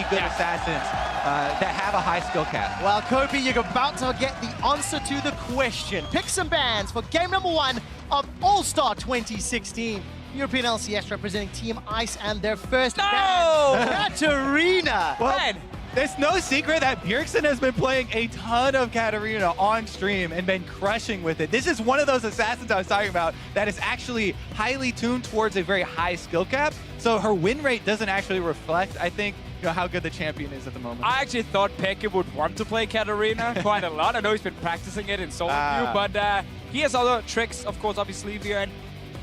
good assassins that have a high skill cap. Well, Kobe, you're about to get the answer to the question. Pick some bans for game number 1 of All-Star 2016. European LCS representing Team Ice and their first ban, Katarina. Well, it's no secret that Bjergsen has been playing a ton of Katarina on stream and been crushing with it. This is one of those assassins I was talking about that is actually highly tuned towards a very high skill cap. So her win rate doesn't actually reflect, I think, how good the champion is at the moment. I actually thought Peke would want to play Katarina quite a lot. I know he's been practicing it in solo queue, but he has other tricks, of course, up his sleeve here. And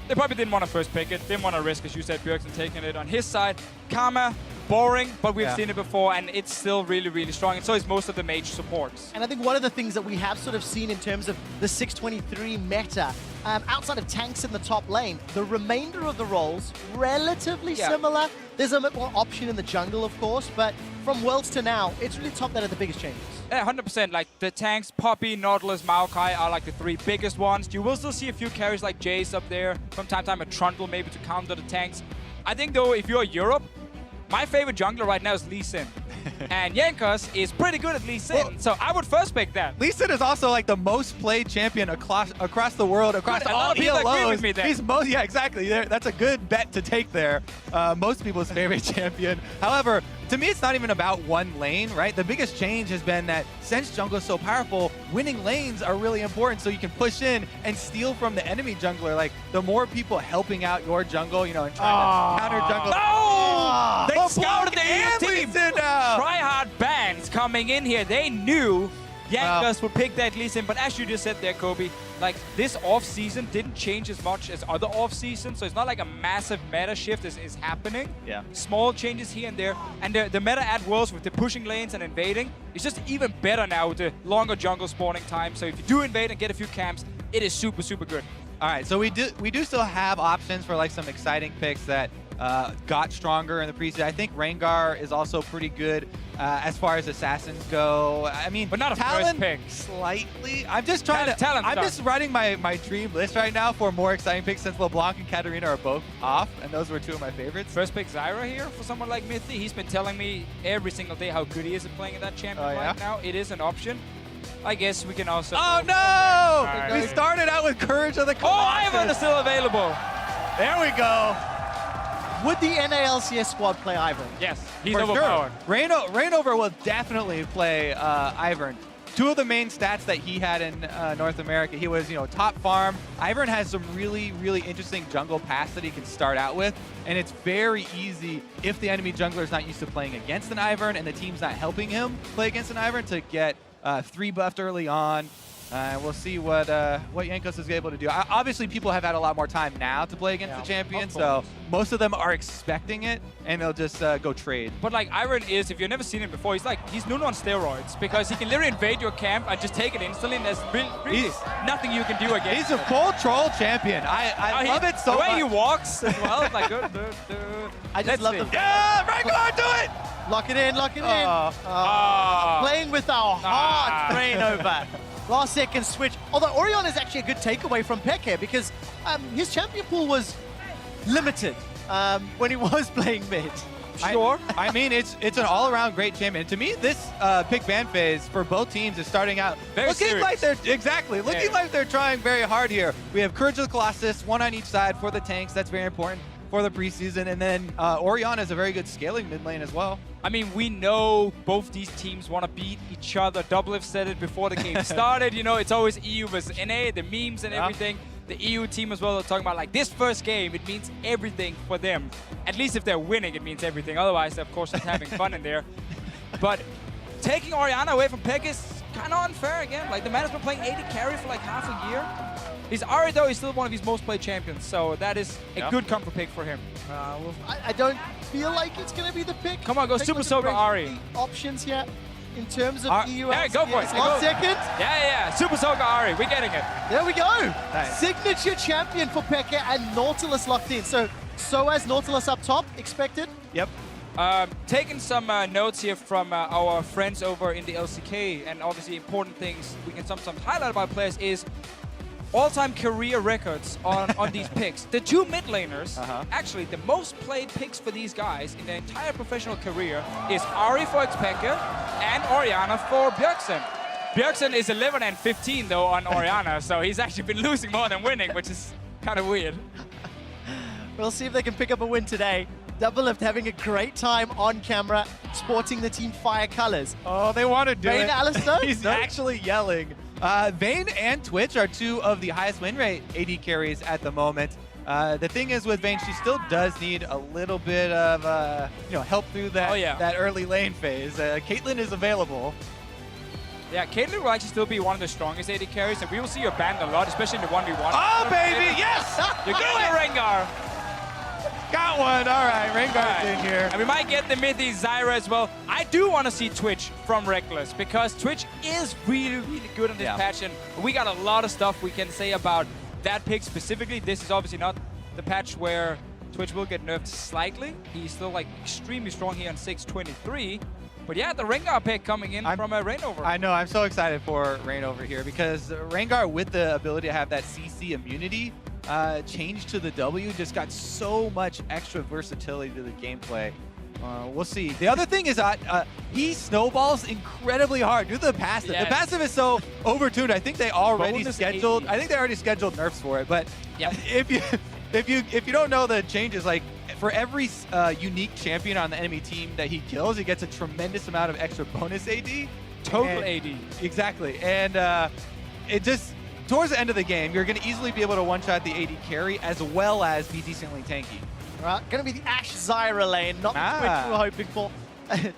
they probably didn't want to first pick it. Didn't want to risk, as you said, Bjergsen taking it on his side. Karma, boring, but we've seen it before, and it's still really, really strong. And so is most of the mage supports. And I think one of the things that we have sort of seen in terms of the 623 meta, outside of tanks in the top lane, the remainder of the roles, relatively similar. There's a bit more option in the jungle, of course, but from Worlds to now, it's really top that are the biggest changes. Yeah, 100%. Like, the tanks, Poppy, Nautilus, Maokai are like the 3 biggest ones. You will still see a few carries like Jace up there, from time to time a Trundle maybe to counter the tanks. I think, though, if you're Europe, my favorite jungler right now is Lee Sin. And Jankos is pretty good at Lee Sin, well, so I would first pick that. Lee Sin is also like the most played champion across the world, across all PLOs. He's most, yeah, exactly. That's a good bet to take there. Most people's favorite champion. However, to me, it's not even about one lane, right? The biggest change has been that since jungle is so powerful, winning lanes are really important so you can push in and steal from the enemy jungler. Like, the more people helping out your jungle, and trying to counter jungle. No! They scouted the team. Tryhard bans coming in here. They knew Jankos would pick that Lee Sin, but as you just said there, Kobe, like, this off-season didn't change as much as other off-seasons, so it's not like a massive meta shift is happening. Yeah. Small changes here and there, and the meta at Worlds with the pushing lanes and invading is just even better now with the longer jungle spawning time. So if you do invade and get a few camps, it is super, super good. All right, so we do still have options for like some exciting picks that got stronger in the preseason. I think Rengar is also pretty good as far as assassins go. I mean, but not a Talon first pick. Slightly. I'm just trying to. I'm just running my dream list right now for more exciting picks since LeBlanc and Katarina are both off, and those were 2 of my favorites. First pick Zyra here for someone like Mithy. He's been telling me every single day how good he is at playing at that champion right now. It is an option. I guess we can also. Oh no! Right. We started out with Courage of the Colossus. Oh, Ivan is still available. There we go. Would the NA LCS squad play Ivern? Yes, he's overpowered. Sure. Reignover will definitely play Ivern. 2 of the main stats that he had in North America, he was, top farm. Ivern has some really, really interesting jungle paths that he can start out with, and it's very easy if the enemy jungler is not used to playing against an Ivern and the team's not helping him play against an Ivern to get 3 buffed early on. We'll see what Jankos is able to do. Obviously, people have had a lot more time now to play against the champion, so most of them are expecting it, and they'll just go trade. But like Ivern is, if you've never seen him before, he's Nuno on steroids, because he can literally invade your camp and just take it instantly, and there's really nothing you can do against him. He's a full troll champion. I love it so much. The way he walks as well, like I just love the... Yeah, Rengar, do it! Lock it in, lock it in. Playing with our heart, Reignover. Last second switch. Although Orianna is actually a good takeaway from Peke because his champion pool was limited when he was playing mid. Sure. I mean, it's an all-around great champion. To me, this pick ban phase for both teams is starting out looking like they're trying very hard here. We have Courage of the Colossus, 1 on each side for the tanks. That's very important for the preseason. And then Orianna is a very good scaling mid lane as well. I mean, we know both these teams want to beat each other. DoubleLift said it before the game started. It's always EU versus NA, the memes and everything. The EU team as well are talking about, like, this first game, it means everything for them. At least if they're winning, it means everything. Otherwise, they're, of course, just having fun in there. But taking Orianna away from Peke is kind of unfair again. Like, the man has been playing 80 carry for like half a year. He's Ahri, though, he's still one of his most played champions. So that is a good comfort pick for him. I don't feel like it's going to be the pick. Come on, go Super Soaker Ahri. Options here in terms of EU. Yeah, go for it. Last second. Yeah. Super Soaker Ahri. We're getting it. There we go. Nice. Signature champion for Peke and Nautilus locked in. So SoaZ Nautilus up top, expected? Yep. Taking some notes here from our friends over in the LCK, and obviously important things we can sometimes highlight about players is all-time career records on these picks. The two mid laners, actually the most played picks for these guys in their entire professional career is Ahri for xPeke and Orianna for Bjergsen. Bjergsen is 11 and 15 though on Orianna, so he's actually been losing more than winning, which is kind of weird. We'll see if they can pick up a win today. DoubleLift having a great time on camera, sporting the Team Fire colors. Oh, they want to do Vayne it. Alistair? He's actually yelling. Vayne and Twitch are two of the highest win rate AD carries at the moment. The thing is with Vayne, she still does need a little bit of help through that, that early lane phase. Caitlyn is available. Yeah, Caitlyn will actually still be one of the strongest AD carries, and we will see her banned a lot, especially in the 1v1. Oh, baby, yes! You get your Rengar. Got one, all right, Rengar's in here. And we might get the mithy Zyra as well. I do want to see Twitch from Rekkles, because Twitch is really, really good on this patch, and we got a lot of stuff we can say about that pick specifically. This is obviously not the patch where Twitch will get nerfed slightly. He's still like extremely strong here on 623. But yeah, the Rengar pick coming in from a Reignover. I know, I'm so excited for Reignover here because Rengar with the ability to have that CC immunity change to the W just got so much extra versatility to the gameplay. We'll see. The other thing is he snowballs incredibly hard due to the passive. The passive is so overtuned. I think they already scheduled. I think they already scheduled nerfs for it. But if you don't know the changes, like for every unique champion on the enemy team that he kills, he gets a tremendous amount of extra bonus AD. Total AD. Exactly. And it just towards the end of the game, you're going to easily be able to one-shot the AD carry as well as be decently tanky. Right, going to be the Ashe Zyra lane, not the Twitch we were hoping for.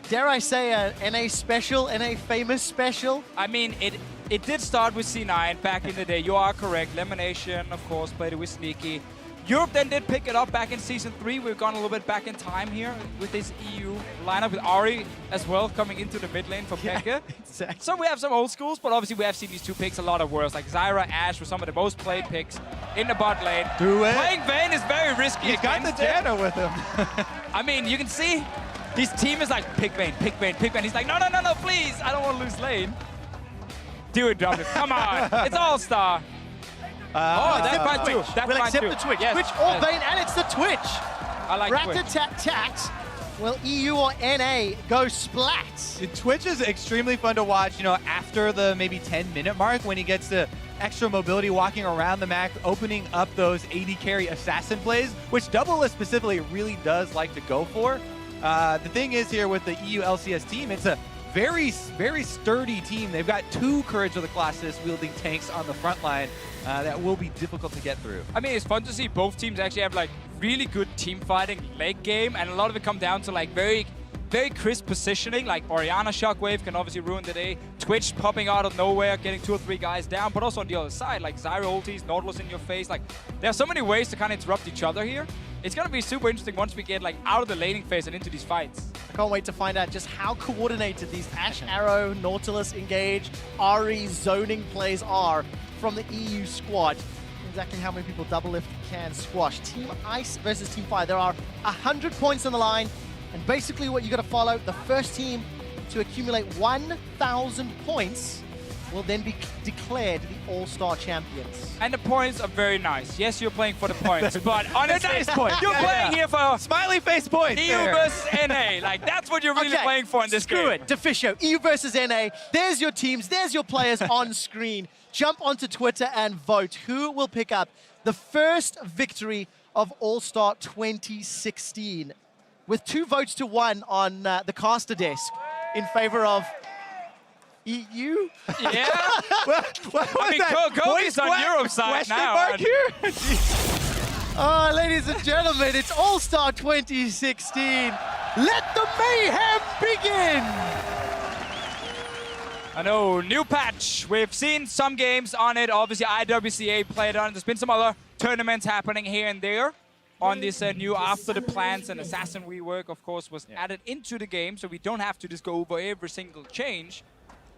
Dare I say a NA special, NA famous special? I mean, it did start with C9 back in the day. You are correct. Lemonation, of course, played it with Sneaky. Europe then did pick it up back in Season 3. We've gone a little bit back in time here with this EU lineup with Ahri as well coming into the mid lane for Peke. Exactly. So we have some old schools, but obviously we have seen these two picks a lot of worse. Like Zyra, Ashe were some of the most played picks in the bot lane. Do it. Playing Vayne is very risky. He's got the Janna with him. I mean, you can see his team is like, pick Vayne, pick Vayne, pick Vayne. He's like, no, no, no, no, please. I don't want to lose lane. Do it, DoubleLift. Come on. It's AllStar. Oh, that's fine too. That's we'll fine accept too. the Twitch. Yes. Twitch or Vayne, and it's the Twitch. I like Twitch. Rat-a-tat-tat. Will EU or NA go splat? Twitch is extremely fun to watch, after the maybe 10-minute mark when he gets the extra mobility walking around the map, opening up those AD carry assassin plays, which DoubleLift specifically really does like to go for. The thing is here with the EU LCS team, it's a very, very sturdy team. They've got two Courage of the Colossus wielding tanks on the front line that will be difficult to get through. I mean, it's fun to see both teams actually have like really good team fighting late game, and a lot of it come down to like very crisp positioning. Like Orianna Shockwave can obviously ruin the day. Twitch popping out of nowhere, getting 2 or 3 guys down, but also on the other side, like Zyra ultis, Nautilus in your face. Like, there are so many ways to kind of interrupt each other here. It's going to be super interesting once we get like out of the laning phase and into these fights. I can't wait to find out just how coordinated these Ashe Arrow, Nautilus engage, Ahri zoning plays are from the EU squad. Exactly how many people DoubleLift can squash. Team Ice versus Team Fire. There are 100 points on the line, and basically what you got to follow, the first team to accumulate 1,000 points will then be declared the All-Star champions. And the points are very nice. Yes, you're playing for the points, but honestly, nice point. You're playing here for smiley face points. EU versus NA. Like, that's what you're really playing for in this game. Screw it, Deficio, EU versus NA. There's your teams, there's your players on screen. Jump onto Twitter and vote. Who will pick up the first victory of All-Star 2016? With 2 votes to 1 on the caster desk in favor of EU? Yeah. I mean, Cody's on Europe's side now. Here? Oh, ladies and gentlemen, it's All-Star 2016. Let the mayhem begin! I know, new patch. We've seen some games on it. Obviously, IWCA played on it. There's been some other tournaments happening here and there on this new After the Plants and Assassin rework, of course, was added into the game, so we don't have to just go over every single change.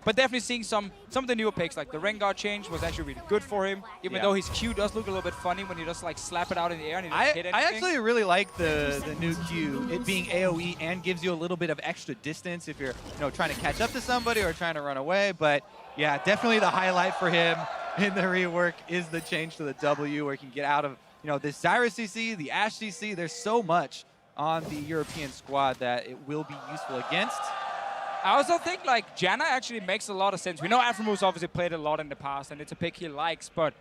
But definitely seeing some of the newer picks, like the Rengar change was actually really good for him, even though his Q does look a little bit funny when he just like slap it out in the air and he doesn't hit anything. I actually really like the new Q, it being AoE and gives you a little bit of extra distance if you're trying to catch up to somebody or trying to run away. But yeah, definitely the highlight for him. in the rework is the change to the W, where you can get out of this Zyra CC, the Ashe CC. There's so much on the European squad that it will be useful against. I also think like Janna actually makes a lot of sense. We know Aphromoo's obviously played a lot in the past, and it's a pick he likes, but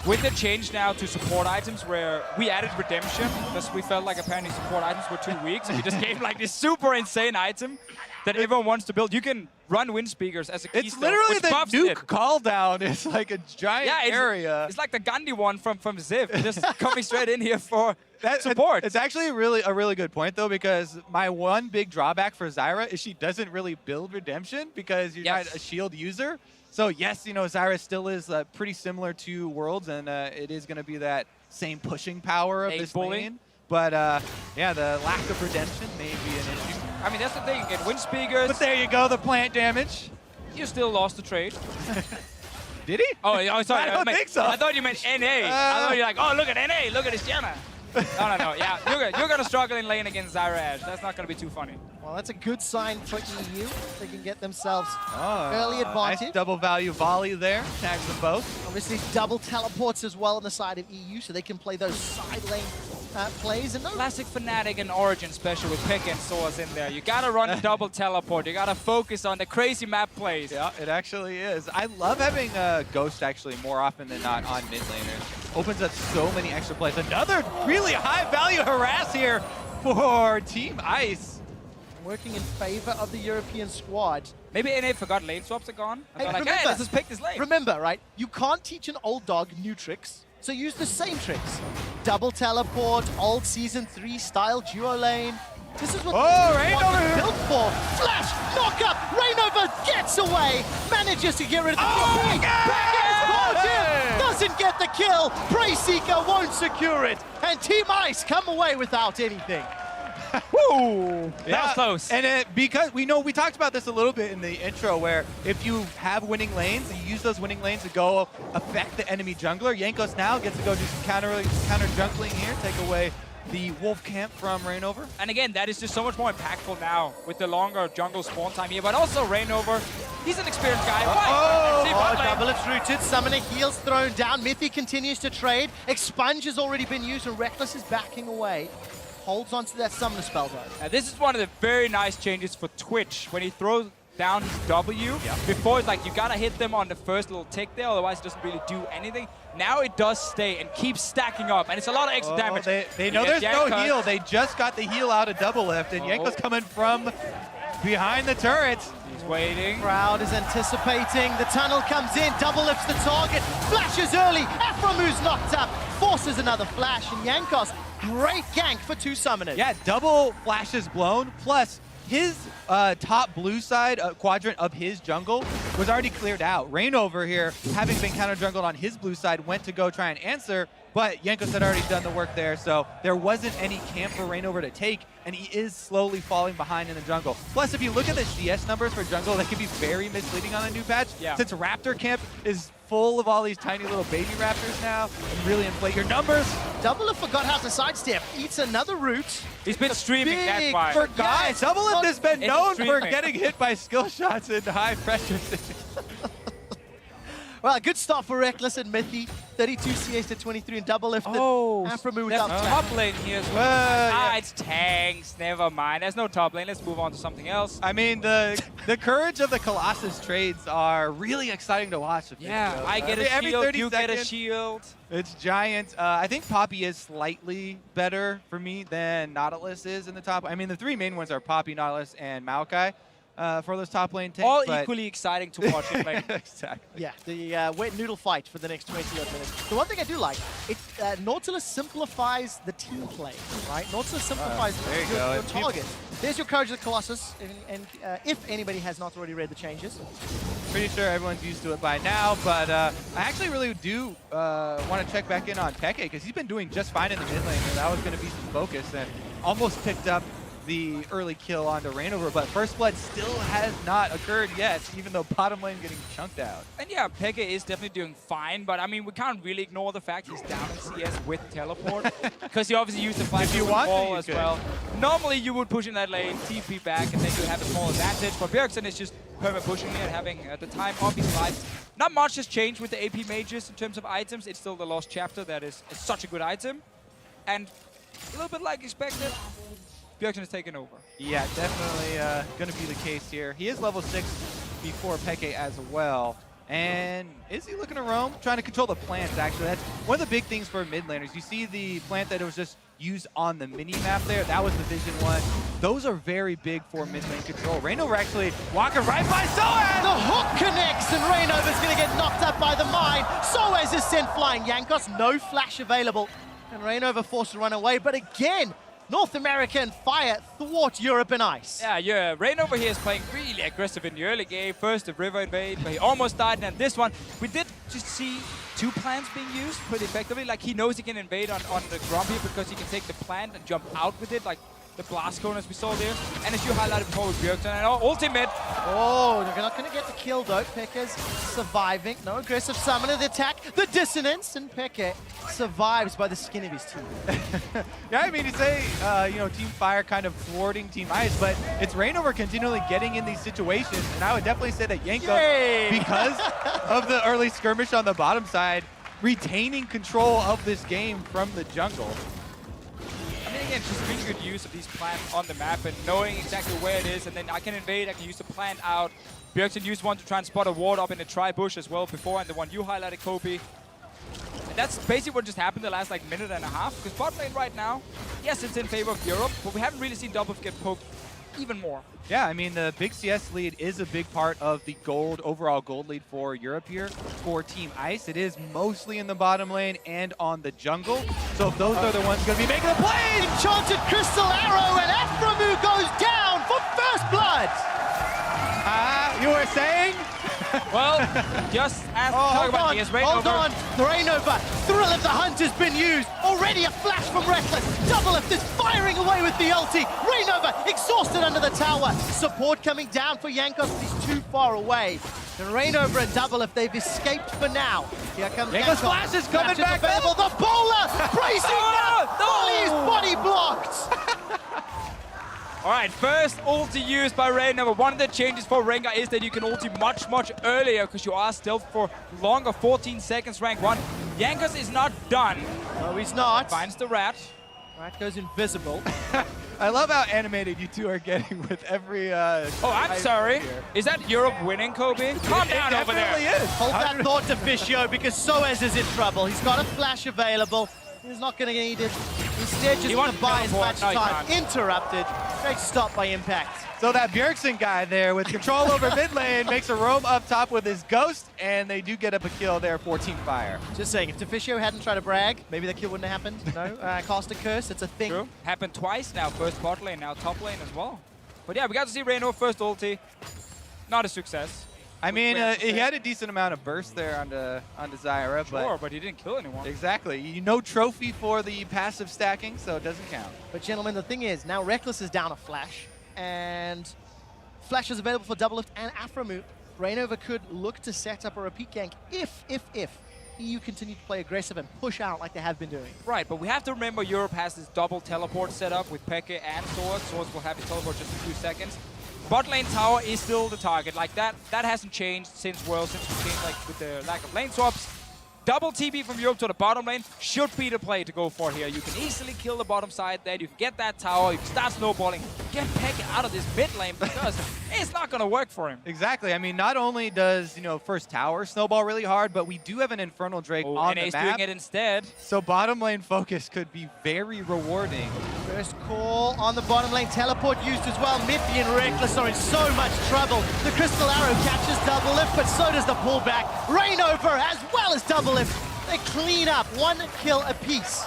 with the change now to support items, where we added Redemption, because we felt like apparently support items were too weak, so we just gave like this super insane item that everyone wants to build. You can run wind speakers as a keystone. It's literally which the buffs nuke it. call down. It's like a giant area. It's like the Gandhi one from Ziv, just coming straight in here for support. It's actually a really good point though, because my one big drawback for Zyra is she doesn't really build Redemption because you're not a shield user. So yes, Zyra still is pretty similar to Worlds, and it is going to be that same pushing power of this lane. But yeah, the lack of Redemption may be an issue. I mean, that's the thing. You get wind speakers. But there you go, the plant damage. You still lost the trade. Did he? Oh, sorry. I don't think so. I thought you meant NA. I thought you were like, oh, look at NA. Look at this Janna. No. Yeah, you're going to struggle in lane against Zyra Ashe. That's not going to be too funny. Well, that's a good sign for EU. They can get themselves early advantage. Nice double value volley there. Tags them both. Obviously, double teleports as well on the side of EU, so they can play those side lane plays. And Classic Fnatic and Origin special with Pick and SoaZ in there. You got to run double teleport. You got to focus on the crazy map plays. Yeah, it actually is. I love having Ghost actually more often than not on mid laners. Opens up so many extra plays. Another really high value harass here for Team Ice. Working in favor of the European squad. Maybe NA forgot lane swaps are gone. Hey, like, hey, let's just pick this lane. Remember, right? You can't teach an old dog new tricks, so use the same tricks. Double teleport, old Season 3 style duo lane. This is what Reignover built for. Flash, knock up, Reignover gets away, manages to get rid of the kill. Doesn't get the kill. Prey Seeker won't secure it, and Team Ice come away without anything. Woo! That was close. And because we talked about this a little bit in the intro, where if you have winning lanes, you use those winning lanes to go affect the enemy jungler. Jankos now gets to go do some counter jungling here, take away the wolf camp from Reignover. And again, that is just so much more impactful now with the longer jungle spawn time here. But also Reignover, he's an experienced guy. DoubleLift rooted, Summoner heals thrown down. Mithy continues to trade. Expunge has already been used, and Rekkles is backing away. Holds onto that Summoner spell though. This is one of the very nice changes for Twitch. When he throws down his W, before it's like you gotta hit them on the first little tick there, otherwise it doesn't really do anything. Now it does stay and keeps stacking up, and it's a lot of extra damage. They know there's no heal. They just got the heal out of DoubleLift, and Jankos coming from behind the turret. He's waiting. Crowd is anticipating. The tunnel comes in. DoubleLift's the target. Flashes early. Aphromoo knocked up. Forces another flash, and Jankos, great gank for two summoners. Yeah, double flashes blown, plus his top blue side quadrant of his jungle was already cleared out. Reignover here, having been counter jungled on his blue side, went to go try and answer, but Jankos had already done the work there, so there wasn't any camp for Reignover to take, and he is slowly falling behind in the jungle. Plus, if you look at the CS numbers for jungle, they can be very misleading on the new patch. Yeah. Since Raptor camp is full of all these tiny little baby raptors now, and really inflate your numbers. DoubleLift forgot how to sidestep. Eats another root. He's been streaming, that's why. Guys, DoubleLift has been known for streaming. getting hit by skill shots in high pressure. Well, a good start for Rekkles and Mithy. 32 CS to 23 and DoubleLift. Aphromoo without top lane here as well. It's tanks. Never mind. There's no top lane. Let's move on to something else. I mean, the courage of the Colossus trades are really exciting to watch. Yeah, I get a shield, you get a shield. It's giant. I think Poppy is slightly better for me than Nautilus is in the top. I mean, the three main ones are Poppy, Nautilus, and Maokai. For those top lane tanks. All equally exciting to watch in lane. Exactly. Yeah, the wet noodle fight for the next 20 odd minutes. The one thing I do like, Nautilus simplifies the team play, right? Nautilus simplifies your target. There's your Courage of the Colossus, and if anybody has not already read the changes. Pretty sure everyone's used to it by now, but I actually really do want to check back in on xPeke, because he's been doing just fine in the mid lane, and that was going to be some focus, and almost picked up the early kill onto Reignover, but first blood still has not occurred yet, even though bottom lane getting chunked out. And yeah, Peke is definitely doing fine, but I mean, we can't really ignore the fact he's down in CS with teleport, because he obviously used the flash wall as well. Normally, you would push in that lane, TP back, and then you have a small advantage, but Bjergsen is just perma pushing it, having the time of his life. Not much has changed with the AP mages in terms of items. It's still the Lost Chapter that is such a good item. And a little bit like expected, Bjergsen is taking over. Yeah, definitely going to be the case here. He is level 6 before Peke as well. And is he looking to roam? Trying to control the plants, actually. That's one of the big things for mid laners. You see the plant that was just used on the mini-map there. That was the Vision one. Those are very big for mid lane control. Reignover actually walking right by SoaZ! The hook connects, and Reignover's going to get knocked up by the mine. SoaZ is sent flying. Jankos, no flash available. And Reignover forced to run away, but again, North America and Fire thwart Europe and Ice. Yeah, Reignover here is playing really aggressive in the early game. First the river invade, but he almost died, and this one, we did just see 2 plants being used pretty effectively. Like, he knows he can invade on the Grumpy because he can take the plant and jump out with it, like the blast cone as we saw there. And as you highlighted before with Bjergsen, and ultimate. Oh, they're not going to get the kill though. Peke's surviving. No aggressive summon of the attack. The dissonance, and Peke survives by the skin of his teeth. Yeah, I mean, you say, you know, Team Fire kind of thwarting Team Ice, but it's Reignover continually getting in these situations, and I would definitely say that Jankos, because of the early skirmish on the bottom side, retaining control of this game from the jungle. I mean, again, just really good use of these plants on the map and knowing exactly where it is, and then I can invade, I can use the plant out. Bjergsen used one to try and spot a ward up in the tri-bush as well before, and the one you highlighted, Kobe. And that's basically what just happened the last like minute and a half, because bot lane right now, yes, it's in favor of Europe, but we haven't really seen DoubleLift get poked even more. Yeah, I mean, the big CS lead is a big part of the overall gold lead for Europe here for Team Ice. It is mostly in the bottom lane and on the jungle. So if those are the ones going to be making the plays! Enchanted Crystal Arrow, and Aphromoo goes down for first blood! You were saying? Well, just as talk about the Reignover. Hold on, Reignover, Thrill of the Hunt has been used. Already a flash from Rekkles. DoubleLift is firing away with the ulti. Reignover exhausted under the tower. Support coming down for Jankos, but he's too far away. And Reignover and DoubleLift, they've escaped for now. Here comes Jankos. Flash is coming back available. The bowler bracing down. He's body blocked. All right, first ulti used by Reignover. One of the changes for Rengar is that you can ulti much earlier because you are stealth for longer, 14 seconds, rank 1. Jankos is not done. No, he's not. Finds the rat. Rat goes invisible. I love how animated you two are getting with every... oh, I'm sorry. Here. Is that Europe winning, Kobe? Calm down over there. It definitely is. Hold that thought, Deficio, because SoaZ is in trouble. He's got a flash available. He's not going to need it. Instead, just going to buy as much time. Interrupted. Great stop by Impact. So that Bjergsen guy there with control over mid lane makes a roam up top with his ghost, and they do get up a kill there for Team Fire. Just saying, if Deficio hadn't tried to brag, maybe that kill wouldn't have happened. No, cast a curse, it's a thing. True. Happened twice now, first bot lane, now top lane as well. But yeah, we got to see Reignover first ulti. Not a success. I mean, he had a decent amount of burst there onto Zyra, but he didn't kill anyone. Exactly. No trophy for the passive stacking, so it doesn't count. But gentlemen, the thing is, now Rekkles is down a flash, and flash is available for DoubleLift and Aphromoo. Reignover could look to set up a repeat gank if EU continue to play aggressive and push out like they have been doing. Right, but we have to remember Europe has this double teleport set up with Peke and SoaZ. SoaZ will have his teleport just a few seconds. Bot lane tower is still the target. Like that hasn't changed since World, since we changed like with the lack of lane swaps. Double TP from Europe to the bottom lane should be the play to go for here. You can easily kill the bottom side there. You can get that tower. You can start snowballing. Get Peke out of this mid lane because it's not going to work for him. Exactly. I mean, not only does, you know, first tower snowball really hard, but we do have an Infernal Drake on the map. doing it instead. So bottom lane focus could be very rewarding. First call on the bottom lane. Teleport used as well. Mithy and Rekkles are in so much trouble. The Crystal Arrow catches DoubleLift, but so does the pullback. Reignover as well as DoubleLift. They clean up 1 kill apiece.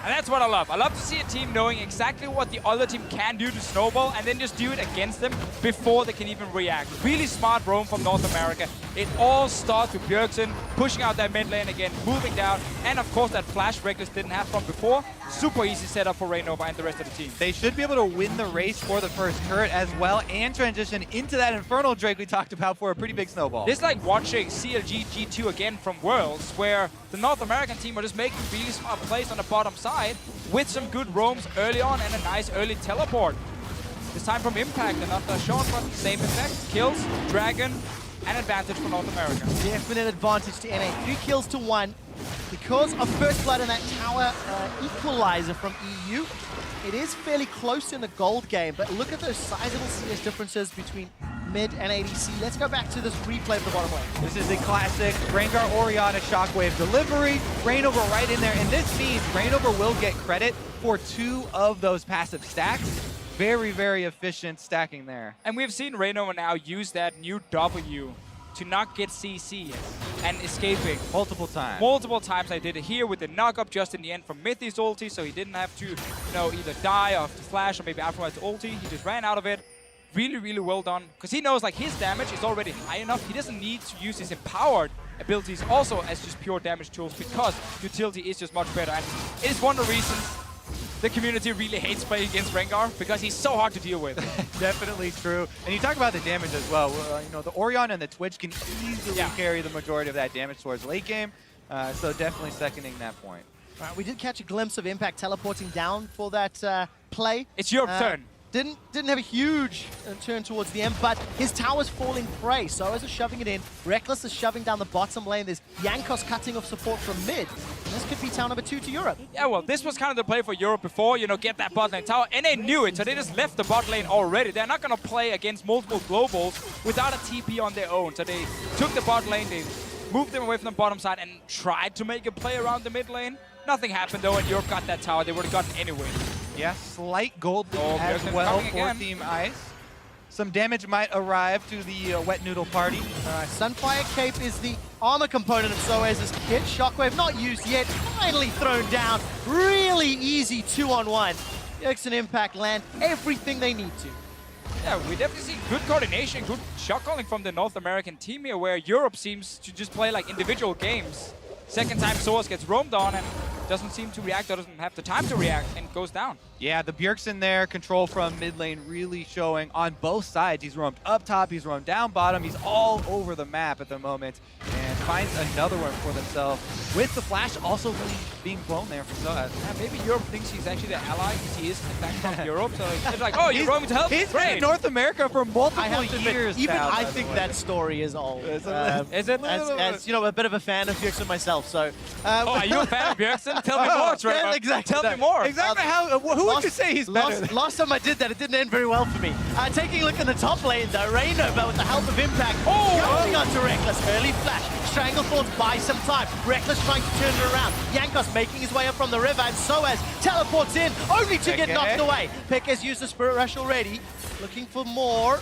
And that's what I love. I love to see a team knowing exactly what the other team can do to snowball and then just do it against them before they can even react. Really smart roam from North America. It all starts with Bjergsen pushing out that mid lane again, moving down, and of course that flash Rekkles didn't have from before. Super easy setup for Reignover and the rest of the team. They should be able to win the race for the first turret as well and transition into that Infernal Drake we talked about for a pretty big snowball. It's like watching CLG G2 again from Worlds, where the North American team are just making really smart plays on the bottom side with some good roams early on and a nice early teleport. This time from Impact, another short, but same effect. Kills, Dragon, and advantage for North America. Definite advantage to NA. 3 kills to 1. Because of First Blood and that tower equalizer from EU, it is fairly close in the gold game, but look at those sizable CS differences between mid and ADC. Let's go back to this replay of the bottom lane. This is the classic Rengar Orianna shockwave delivery. Reignover right in there, and this means Reignover will get credit for 2 of those passive stacks. Very, very efficient stacking there. And we've seen Reignover now use that new W to not get CC and escaping. Multiple times. Multiple times. I did it here with the knock-up just in the end from Mithy's ulti, so he didn't have to, either die off the flash or maybe Aphromoo ulti. He just ran out of it. Really, really well done. Because he knows like his damage is already high enough. He doesn't need to use his empowered abilities also as just pure damage tools because utility is just much better. And it is one of the reasons the community really hates playing against Rengar because he's so hard to deal with. Definitely true. And you talk about the damage as well. The Orianna and the Twitch can easily carry the majority of that damage towards late game. So definitely seconding that point. Right, we did catch a glimpse of Impact teleporting down for that play. It's your turn. Didn't have a huge turn towards the end, but his tower's falling prey. SoaZ is shoving it in. Rekkles is shoving down the bottom lane. There's Jankos cutting off support from mid. And this could be town number 2 to Europe. Yeah, well, this was kind of the play for Europe before, get that bot lane tower. And they knew it, so they just left the bot lane already. They're not going to play against multiple globals without a TP on their own. So they took the bot lane, they moved them away from the bottom side and tried to make a play around the mid lane. Nothing happened though, and Europe got that tower. They would have gotten anyway. Yeah, slight gold lead as well for Team Ice. Some damage might arrive to the Wet Noodle party. Sunfire Cape is the armor component of SoaZ's kit. Shockwave not used yet, finally thrown down. Really easy 2-on-1. Bjergsen Impact land everything they need to. Yeah, we definitely see good coordination, good shot calling from the North American team here, where Europe seems to just play like individual games. Second time SoaZ gets roamed on and doesn't seem to react or doesn't have the time to react and goes down. Yeah, the Bjergsen there, control from mid lane really showing on both sides. He's roamed up top, he's roamed down bottom, he's all over the map at the moment and finds another one for themselves with the flash also really being blown there for SoaZ. Yeah, maybe Europe thinks he's actually the ally because he is in fact from Europe, so it's like, oh, you're roaming to help? He's been in North America for multiple years even now, I think that story is old. Is it? As a bit of a fan of Bjergsen myself, so... oh, are you a fan of Bjergsen? Tell me more, Trevor. Yeah, exactly. Tell me more. Exactly who would you say he's better? Last time I did that, it didn't end very well for me. Taking a look in the top lane, though, Reignover with the help of Impact, going onto Rekkles. Early flash, Strangleforce buys some time. Rekkles trying to turn it around. Jankos making his way up from the river, and SoaZ teleports in, only to get knocked away. Peke's used the Spirit Rush already, looking for more.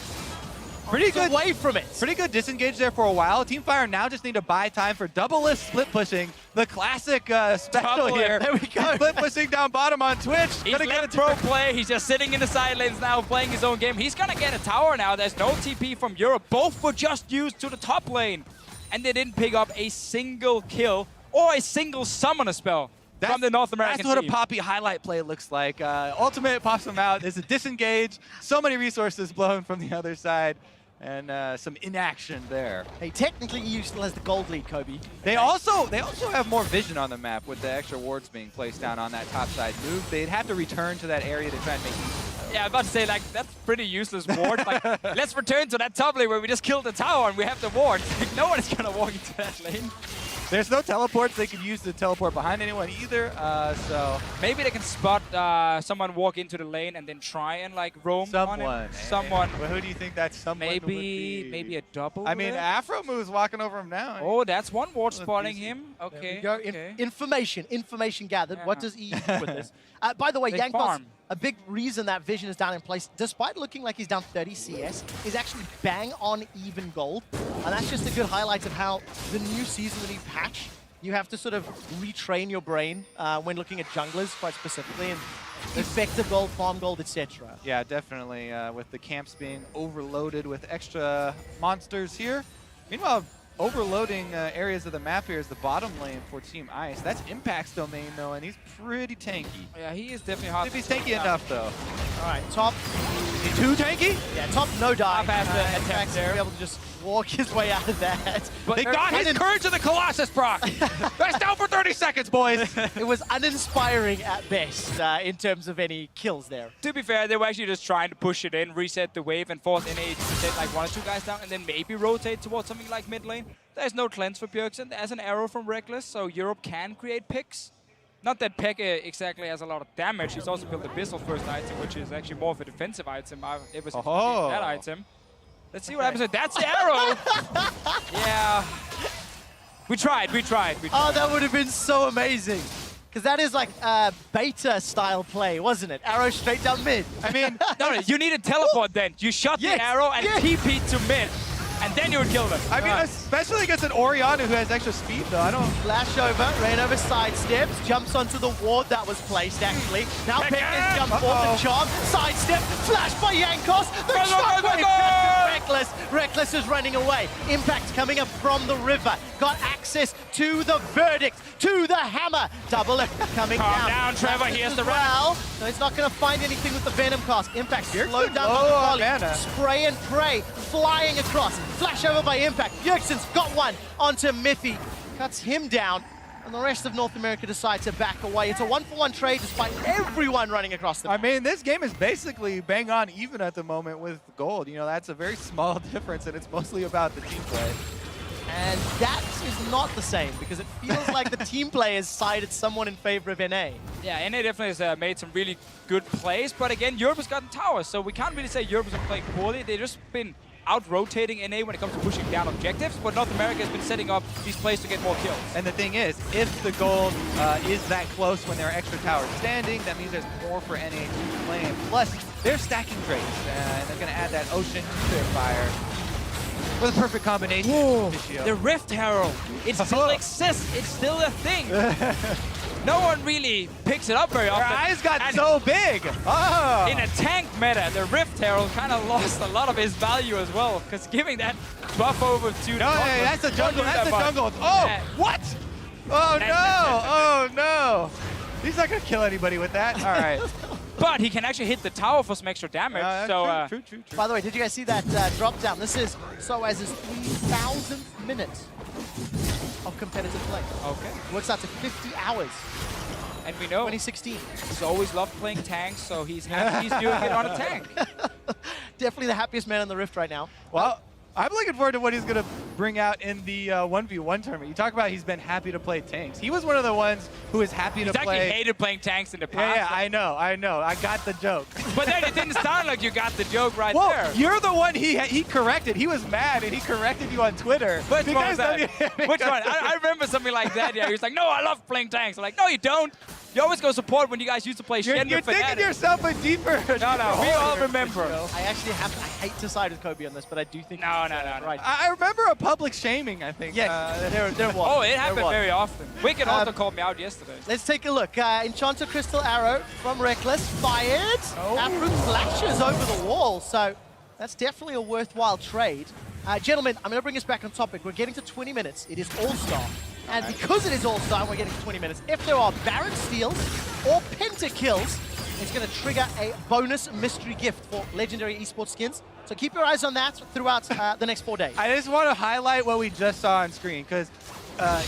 Pretty good away from it. Pretty good disengage there for a while. Teamfire now just need to buy time for DoubleLift split pushing. The classic special here. There we go. Split pushing down bottom on Twitch. He's let pro play. He's just sitting in the side lanes now, playing his own game. He's gonna get a tower now. There's no TP from Europe. Both were just used to the top lane, and they didn't pick up a single kill or a single summoner spell from the North American team. That's what a Poppy highlight play looks like. Ultimate pops him out. There's a disengage. So many resources blown from the other side. And some inaction there. Hey, technically EU still has the gold lead, Kobe. They also have more vision on the map with the extra wards being placed down on that top side move. They'd have to return to that area to try and make use of it. Yeah, I was about to say, like, that's pretty useless ward. Like, let's return to that top lane where we just killed the tower and we have the ward. Like, no one is going to walk into that lane. There's no teleports they can use to teleport behind anyone either, so... Maybe they can spot someone walk into the lane and then try and, like, roam on it. Someone. Well, who do you think that someone would be? Maybe a double? I mean, Aphromoo is walking over him now. Oh, that's one ward spotting him. Okay. There we go. Information gathered. Yeah. What does EU do with this? By the way, Jankos, a big reason that vision is down in place, despite looking like he's down 30 CS, is actually bang on even gold. And that's just a good highlight of how the new season, the new patch, you have to sort of retrain your brain when looking at junglers quite specifically, and effective gold, farm gold, etc. Yeah, definitely. With the camps being overloaded with extra monsters here. Meanwhile, overloading areas of the map here is the bottom lane for Team Ice. That's Impact's domain, though, and he's pretty tanky. Yeah, he is definitely hard. If he's tanky enough, though. All right, top. Is he too tanky? Yeah, top no die. Top has the attempt Impact's there. be able to just walk his way out of that. But they got his Courage of the Colossus proc. That's down for 30 seconds, boys. It was uninspiring at best in terms of any kills there. To be fair, they were actually just trying to push it in, reset the wave, and force NA to set like 1 or 2 guys down, and then maybe rotate towards something like mid lane. There's no cleanse for Bjergsen. There's an arrow from Rekkles, so Europe can create picks. Not that xPeke exactly has a lot of damage. He's also built the Abyssal first item, which is actually more of a defensive item. It was that item. Let's see what happens. That's the arrow. Yeah. We tried. Oh, that would have been so amazing. Because that is like a beta style play, wasn't it? Arrow straight down mid. I mean, No, you need a teleport then. You shot the arrow and TP'd to mid. And then you would kill them. I mean, especially against an Orianna who has extra speed, though. I don't... Flash over, Reignover sidesteps, jumps onto the ward that was placed, actually. Now Pekka's jump forward and charm, sidestep, flash by Jankos, the shockwave Rekkles. Rekkles is running away. Impact coming up from the river. Got access to the verdict, to the hammer. Double coming down. Calm down, Trevor, here's the well, no, he's not going to find anything with the Venom cast. Impact slowed down by the volley. Spray and pray, flying across. Flash over by Impact. Bjergsen's got one onto Mithy. Cuts him down. And the rest of North America decide to back away. It's a 1-for-1 trade despite everyone running across the map. I mean, this game is basically bang on even at the moment with gold. You know, that's a very small difference, and it's mostly about the team play. And that is not the same, because it feels like the team play has sided someone in favor of NA. Yeah, NA definitely has made some really good plays, but again, Europe has gotten towers, so we can't really say Europe has been playing poorly. They've just been out-rotating NA when it comes to pushing down objectives, but North America has been setting up these plays to get more kills. And the thing is, if the gold is that close when there are extra towers standing, that means there's more for NA to claim. Plus, they're stacking trades, and they're going to add that ocean to their fire. With a perfect combination. Whoa, the Rift Herald. It still exists. It's still a thing. No one really picks it up very often. Their eyes got so big. Oh. In a tank meta, the Rift Herald kind of lost a lot of his value as well, because giving that buff over to... No, hey, that's the jungle. That's the jungle. Oh, what? Oh, no. Oh, no. He's not going to kill anybody with that. All right. But he can actually hit the tower for some extra damage. So true. By the way, did you guys see that drop down? This is SoaZ's 3,000th minute of competitive play. Okay. Works out to 50 hours. And we know 2016. He's always loved playing tanks, so he's happy he's doing it on a tank. Definitely the happiest man on the Rift right now. Well, I'm looking forward to what he's going to bring out in the 1v1 tournament. You talk about he's been happy to play tanks. He was one of the ones who was happy to play. He's actually hated playing tanks in the past. Yeah, I know. I got the joke. But then it didn't sound like you got the joke right well, there. You're the one he corrected. He was mad and he corrected you on Twitter. Which one was that? Which one? I remember something like that. Yeah, he was like, no, I love playing tanks. I'm like, no, you don't. You always go support when you guys used to play Shen. You're digging yourself a deeper. No, we all remember. I actually I hate to side with Kobe on this, but I do think No. right. I remember a public shaming, I think. Yeah, there was. Oh, it happened very often. Wicked also called me out yesterday. Let's take a look. Enchanter Crystal Arrow from Rekkles fired. Aphromoo flashes over the wall, so that's definitely a worthwhile trade. Gentlemen, I'm going to bring us back on topic. We're getting to 20 minutes. It is All-Star. And because it is All-Star and we're getting to 20 minutes, if there are Baron steals or pentakills, it's going to trigger a bonus mystery gift for legendary esports skins. So keep your eyes on that throughout the next 4 days. I just want to highlight what we just saw on screen, because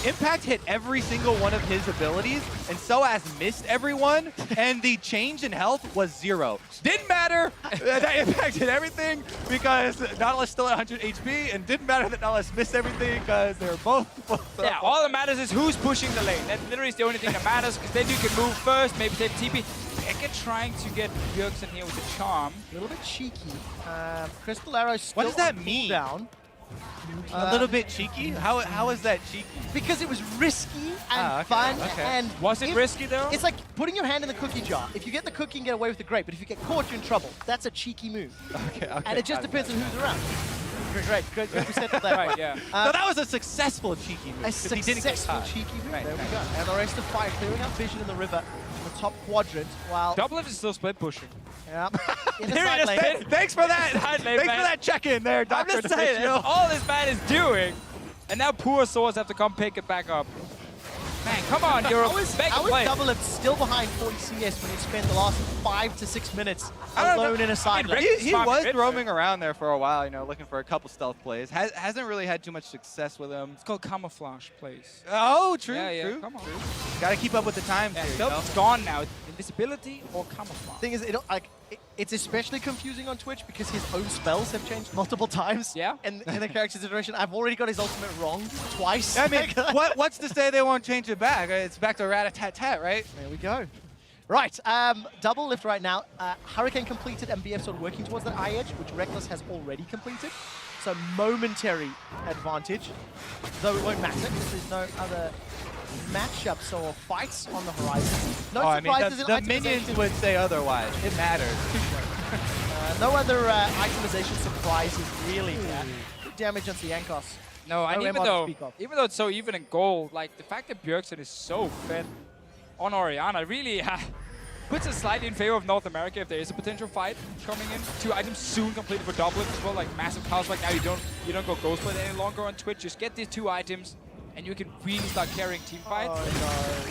Impact hit every single one of his abilities, and SoaZ missed everyone, and the change in health was 0. Didn't matter that Impact hit everything because Nautilus still at 100 HP, and didn't matter that Nautilus missed everything because they were both yeah, all that matters is who's pushing the lane. That literally is the only thing that matters, because then you can move first, maybe take TP. Pekka trying to get Bjergsen here with the charm. A little bit cheeky. Crystal Arrow still What does that mean? Down. A little bit cheeky? How is that cheeky? Because it was risky and fun. Okay. And was it risky though? It's like putting your hand in the cookie jar. If you get the cookie and get away with the grape, but if you get caught, you're in trouble. That's a cheeky move. Okay. And it just depends on who's around. Great. Good we said that Right, way. yeah. So that was a successful cheeky move. A 'cause he didn't get successful caught. cheeky move. Right, There we right. go. And the rest of Fire clearing out vision in the river, in the top quadrant, while DoubleLift is still split pushing. yeah, in the There side it is. lane. Thanks for that. Side lane, Thanks for man. that check-in there, I'm Dr. just saying, Deficio. that's all this man is doing. And now poor SoaZ have to come pick it back up. Man, come on, you're a mega How is player. DoubleLift still behind 40 CS when he spent the last 5 to 6 minutes I don't know. alone in a side I mean, lane? He Smart was mid, roaming around there for a while, you know, looking for a couple stealth plays. Hasn't really had too much success with him. It's called camouflage plays. Oh, true, Yeah, true. come on. Got to keep up with the times Yeah, here, you know? it's gone now. Invisibility or camouflage. Thing is, it's especially confusing on Twitch because his own spells have changed multiple times. Yeah. And in the character's iteration, I've already got his ultimate wrong twice. I mean, what's to say they won't change it back? It's back to rat-a-tat-tat, right? There we go. Right, DoubleLift right now. Hurricane completed and BF sort of working towards that eye edge, which Rekkles has already completed. So momentary advantage, though it won't matter because there's no other matchups or fights on the horizon. No Oh, I mean, surprises in the minions itemization. would say otherwise. It matters. No other itemization surprises really here. Good damage onto Jankos. No, and No even MR to speak of. though it's so even in goal, like the fact that Bjergsen is so fed on Orianna really puts it slightly in favor of North America if there is a potential fight coming in. 2 items soon completed for DoubleLift as well, like massive cows right now. You don't go Ghostblade any longer on Twitch. Just get these 2 items and you can really start carrying team fights.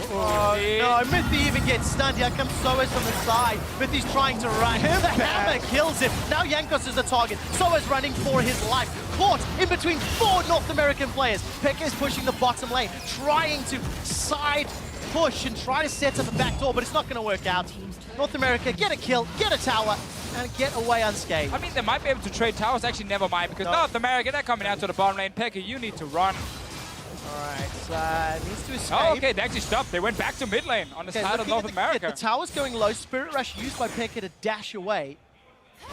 Oh no, Mithy even gets stunned. Here comes SoaZ from the side. Mithy's trying to run. The hammer kills him. Now Jankos is the target. SoaZ running for his life. Caught in between 4 North American players. Peke is pushing the bottom lane, trying to side push and try to set up a back door, but it's not going to work out. North America, get a kill, get a tower, and get away unscathed. I mean, they might be able to trade towers. Actually, never mind, because No. North America, they're coming out to the bottom lane. Peke, you need to run. Alright, needs to escape. Oh, okay, they actually stopped. They went back to mid lane on the side of looking North at America. The tower's going low. Spirit Rush used by Peke to dash away.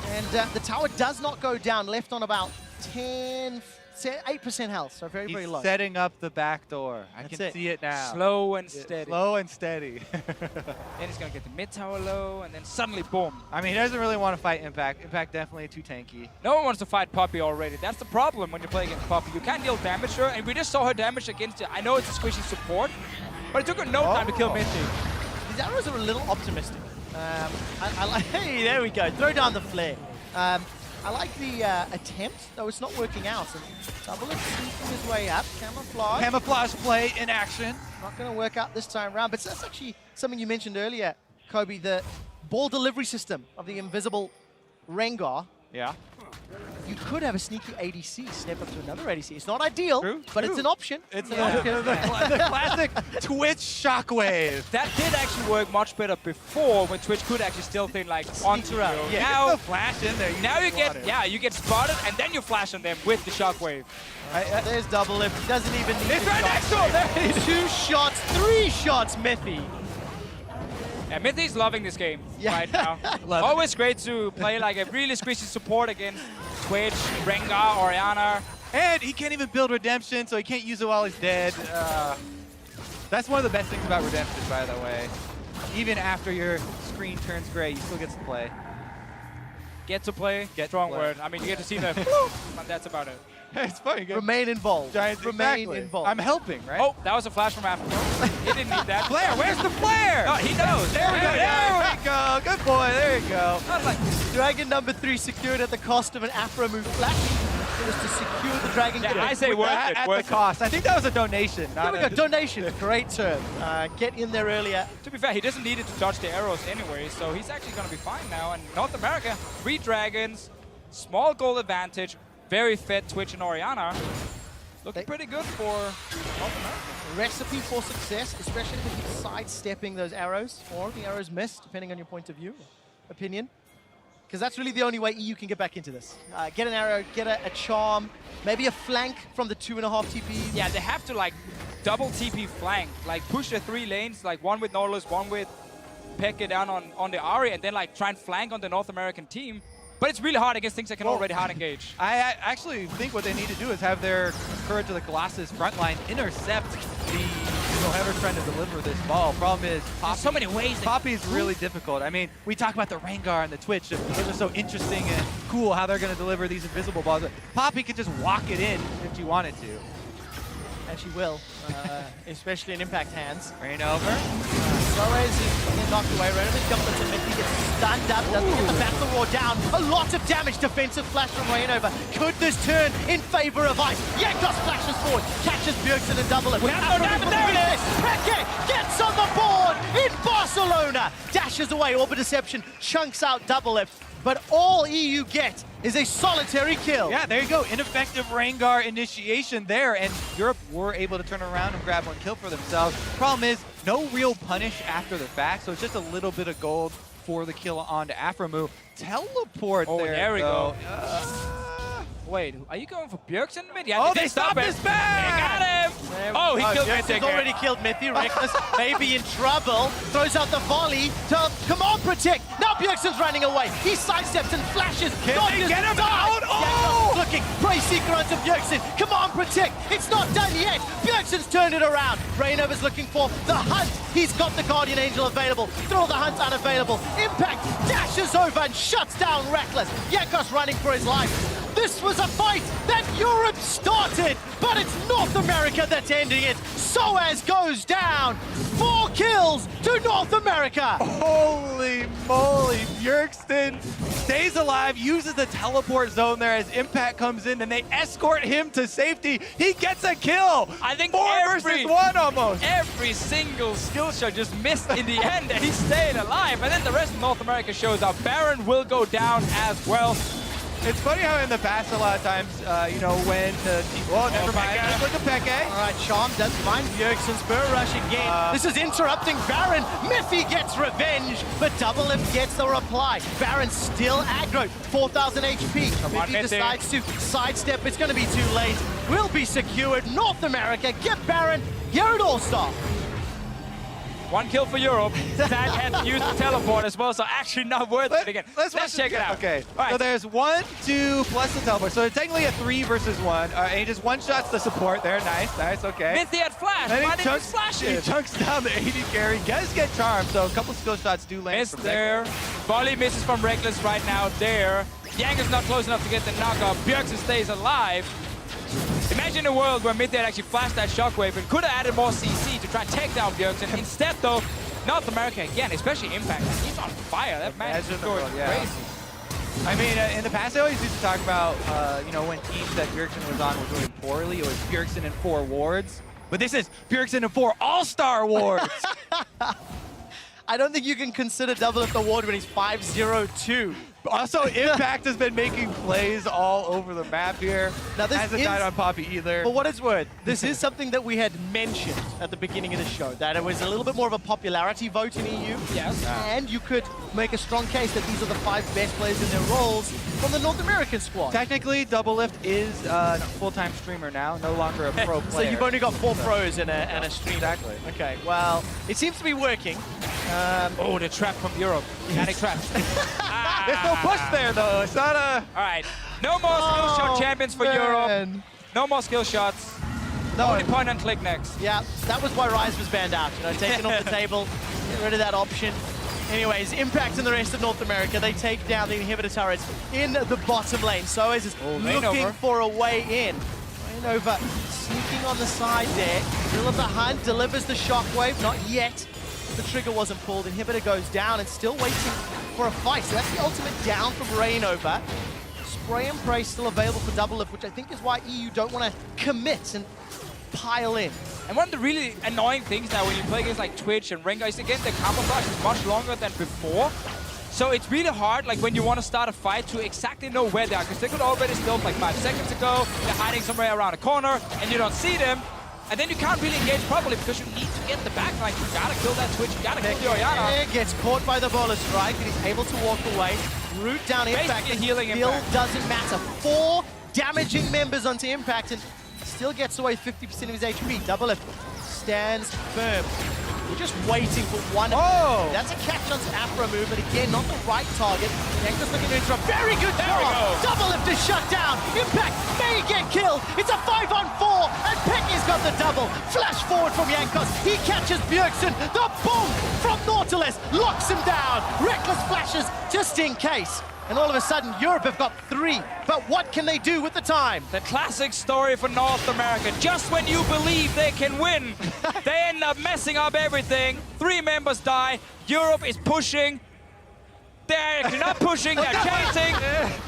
And the tower does not go down, left on about 8% health, so very, very He's low. setting up the back door. I That's can it. see it now. Slow and steady. Slow and steady. Then he's going to get the mid tower low, and then suddenly, boom. I mean, he doesn't really want to fight Impact. Impact definitely too tanky. No one wants to fight Poppy already. That's the problem when you play against Poppy. You can't deal damage to her, and we just saw her damage against it. I know it's a squishy support, but it took her no time to kill Mithy. These arrows are a little optimistic. I like, hey, there we go. Throw down the flare. I like the attempt, though it's not working out. And DoubleLift sneaking his way up. Camouflage. Camouflage play in action. Not going to work out this time around. But that's actually something you mentioned earlier, Kobe, the ball delivery system of the invisible Rengar. Yeah. You could have a sneaky ADC step up to another ADC. It's not ideal, True, but true. it's an option. It's an the option. classic Twitch shockwave. That did actually work much better before, when Twitch could actually still think like onto around, you. yeah. Now, Get the flash in there. now you want get it. you get spotted, and then you flash on them with the shockwave. There's DoubleLift. He doesn't even need It's the right shot. next to him. There it is. 2 shots, 3 shots, Mithy. Yeah, Mithy's loving this game Yeah. right now. Love it. Always great to play like a really squishy support against Twitch, Rengar, Orianna. And he can't even build Redemption, so he can't use it while he's dead. That's one of the best things about Redemption, by the way. Even after your screen turns gray, you still get to play. Get to play, Get to strong play. word. I mean, you get to see the and that's about it. It's funny. Remain involved. Giants, Remain exactly. involved. I'm helping, right? Oh, that was a flash from Aphromoo. He didn't need that. Flare, where's the flare? No, he knows. There we go. There we go. Good boy. There you go. Not like Dragon number 3 secured at the cost of an Aphromoo flash. It was to secure the dragon. Yeah, Get I it. say With worth that it. at Worth the cost. I think that was a donation. There Not we a go. Donation. Great turn. Get in there earlier. To be fair, he doesn't need it to dodge the arrows anyway, so he's actually going to be fine now. And North America, 3 dragons, small goal advantage, very fed Twitch and Orianna. Looking pretty good for North America. Recipe for success, especially if you sidestepping those arrows, or the arrows missed, depending on your point of view, opinion. Because that's really the only way EU can get back into this. Get an arrow, get a charm, maybe a flank from the 2.5 TPs. Yeah, they have to like double TP flank, like push the 3 lanes, like one with Nautilus, one with Peke down on the Ahri, and then like try and flank on the North American team. But it's really hard against things that can already hard engage. I actually think what they need to do is have their Courage of the Colossus frontline intercept the whoever's trying to deliver this ball. Problem is, Poppy, so many ways. Poppy's really difficult. I mean, we talk about the Rengar and the Twitch. Those are so interesting and cool how they're going to deliver these invisible balls. But Poppy could just walk it in if she wanted to. And she will, especially in Impact hands. Reignover. SoaZ is knocked away. Reignover's jumped into mithy, gets stunned up, doesn't get the battle roar down. A lot of damage, defensive flash from Reignover. Could this turn in favor of Ice? Jankos flashes forward, catches Bjergsen and DoubleLift. We have no damage, there it is! xPeke gets on the board in Barcelona. Dashes away, Orbit Deception, chunks out DoubleLift. But all EU get is a solitary kill. Yeah, there you go. Ineffective Rengar initiation there, and Europe were able to turn around and grab one kill for themselves. Problem is, no real punish after the fact, so it's just a little bit of gold for the kill onto Aphromoo. Teleport there we go. Wait, are you going for Bjergsen mid? Yeah, Oh, they stopped his back! They got him! Oh, he killed mithy. He's already killed mithy. Rekkles maybe in trouble. Throws out the volley to come on, protect. Now Bjergsen's running away. He sidesteps and flashes. Can they get him out? Oh! Looking. Brace seeker onto Bjergsen. Come on, protect. It's not done yet. Bjergsen's turned it around. Reignover's looking for the hunt. He's got the Guardian Angel available. Throw the hunt unavailable. Impact dashes over and shuts down Rekkles. Jankos running for his life. This was a fight that Europe started, but it's North America that's ending it. SoaZ goes down. 4 kills to North America. Holy moly, Bjergsen stays alive, uses the teleport zone there as Impact comes in, and they escort him to safety. He gets a kill. I think 4 versus 1 almost. Every single skill shot just missed in the end, and he stayed alive. And then the rest of North America shows up. Baron will go down as well. It's funny how in the past a lot of times, you know, when the team... Oh, never mind. Just look at xPeke. All right, Charm does find Bjergsen. Spur rush again. This is interrupting Baron. mithy gets revenge, but DoubleLift gets the reply. Baron still aggro. 4,000 HP. mithy decides to sidestep. It's going to be too late. Will be secured. North America get Baron here at AllStar. 1 kill for Europe. That had to use the teleport as well, so actually not worth it again. Let's check it out. Okay, all right. So there's 1, 2, plus the teleport. So it's technically a 3 versus 1. And he just one-shots the support there. Nice, nice, okay. mithy had flash. And Why didn't he flash it? He chunks down the AD carry. Does get charmed, so a couple skill shots do land. Missed there. Volley misses from Rekkles right now there. Jankos not close enough to get the knockup. Bjergsen stays alive. Imagine a world where mithy had actually flashed that shockwave and could have added more CC to try and take down Bjergsen. Instead, though, North America again, especially Impact. He's on fire. That man is going crazy. I mean, in the past, they always used to talk about, you know, when teams that Bjergsen was on were doing poorly, it was Bjergsen and 4 wards. But this is Bjergsen and 4 AllStar wards. I don't think you can consider DoubleLift award when he's 5-0-2. Also, Impact has been making plays all over the map here. Now this hasn't died on Poppy either. For what it's worth, this is something that we had mentioned at the beginning of the show, that it was a little bit more of a popularity vote in EU. Yes. And you could make a strong case that these are the 5 best players in their roles from the North American squad. Technically, DoubleLift is a full-time streamer now, no longer a pro player. So you've only got 4 pros in a stream. Exactly. Okay, well, it seems to be working. Oh, the trap from Europe. Panic trap. There's no push there, though. It's not a... All right. No more skill shot champions for Europe. No more skill shots. Only point and click next. Yeah, that was why Rise was banned out. You know, taken off the table, get rid of that option. Anyways, Impact and the rest of North America, they take down the inhibitor turrets in the bottom lane. SoaZ is looking for a way in. Reignover sneaking on the side there. Drill of the hunt, delivers the shockwave, not yet. The trigger wasn't pulled, inhibitor goes down and still waiting for a fight. So that's the ultimate down from Reignover. Spray and pray still available for DoubleLift, which I think is why EU don't want to commit and pile in. And one of the really annoying things now when you play against like Twitch and Rengar is again the camouflage is much longer than before. So it's really hard, like when you want to start a fight, to exactly know where they are, because they could already still like 5 seconds ago. They're hiding somewhere around a corner, and you don't see them. And then you can't really engage properly because you need to get the backline. You gotta kill that Twitch, you gotta kill the Orianna. Gets caught by the bola strike, but he's able to walk away. Root down Impact, healing still Impact. doesn't matter. 4 damaging members onto Impact and still gets away 50% of his HP. DoubleLift stands firm. We're just waiting for one. Oh! That's a catch onto Aphromoo, but again, not the right target. Jankos looking to interrupt. Very good There we job. go. DoubleLift is shut down. Impact may get killed. It's a 5-on-4, and Peke's got the double. Flash forward from Jankos. He catches Bjergsen. The boom from Nautilus locks him down. Rekkles flashes just in case. And all of a sudden, Europe have got 3. But what can they do with the time? The classic story for North America. Just when you believe they can win, they end up messing up everything. 3 members die. Europe is pushing. They're not pushing, they're chasing.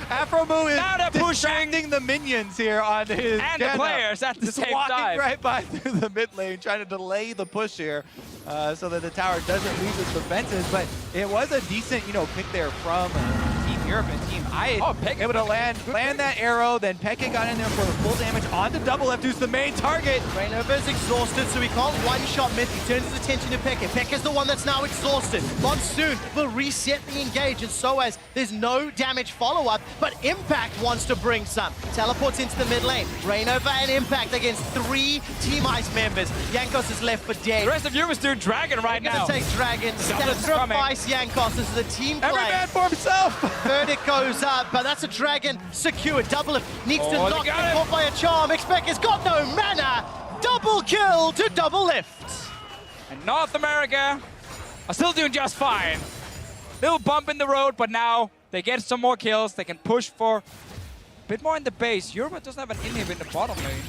Aphromoo is Now they're distracting the minions here on his And Janna. the players at the Just same walking time. right by through the mid lane, trying to delay the push here so that the tower doesn't lose its defenses. But it was a decent, pick there from Team Europe and Team Peke able to land that arrow. Then Peke got in there for the full damage onto DoubleLift, who's the main target. Reignover is exhausted, so he can't one-shot Mithy. Turns his attention to Peke. Peke's the one that's now exhausted. Monsoon will reset the engage, and SoaZ, there's no damage follow-up, but Impact wants to bring some. Teleports into the mid lane. Reignover and Impact against 3 Team Ice members. Jankos is left for dead. The rest of you is doing Dragon right They're now. gonna take Dragon. Sacrifice Jankos. This is a team play. Every man for himself. Third it goes up, but that's a Dragon secured. DoubleLift needs to Oh, knock they him got it. off by a charm. xPeke's got no mana. Double kill to DoubleLift. And North America are still doing just fine. Little bump in the road, but now they get some more kills. They can push for a bit more in the base. Europe doesn't have an inhib in the bottom lane,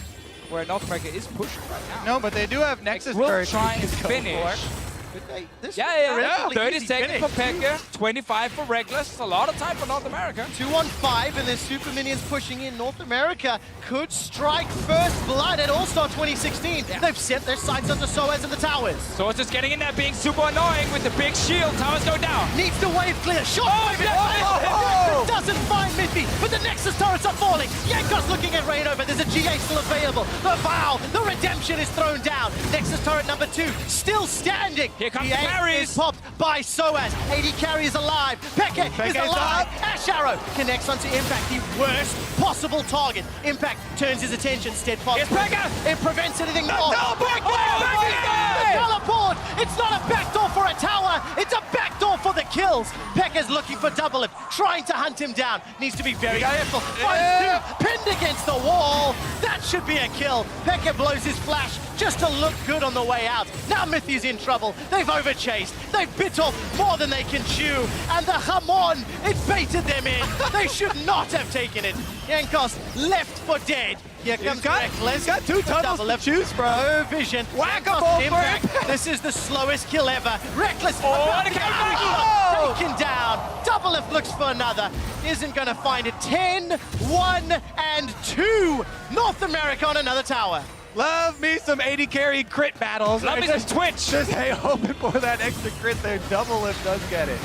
where North America is pushing right now. No, but they do have Nexus We'll Bird try who and can go finish. for. Yeah. relatively 30 easy seconds finish. for Peke, 25 for Rekkles. It's a lot of time for North America. 2-on-5, and there's super minions pushing in. North America could strike first blood at AllStar 2016. They've set their sights onto SoaZ and the towers. So it's just getting in there, being super annoying with the big shield. Towers go down. Needs to wave clear. Shot by yes! doesn't find Mithy, but the Nexus turrets are falling. Jankos looking at Reignover. There's a GA still available. The vow, the redemption is thrown down. Nexus turret number 2 still standing. Here comes GA the carries. is popped by SoaZ. AD carry is alive. Peke is alive. Ash Arrow connects onto Impact, the worst possible target. Impact turns his attention steadfast. Here's Peke. It prevents anything more. teleport! The teleport! It's not a backdoor for a tower, it's a backdoor for the kills. Peke's looking for DoubleLift, trying to hunt him down. Needs to be very careful. Yeah. Pinned against the wall. That should be a kill. Peke blows his flash just to look good on the way out. Now Mithy's in trouble. They've overchased. They've bit off more than they can chew. And the Hamon, it baited them in. They should not have taken it. Jankos left for dead. Here comes Rekkles. He's got 2 tunnels to choose from. No vision. Whack-a-mole for Impact. This is the slowest kill ever. Rekkles and a comeback. taken down. DoubleLift looks for another. Isn't going to find it. 10, 1, and 2. North America on another tower. Love me some 80 carry crit battles. Love me some Twitch. Just hoping for that extra crit there. DoubleLift does get it.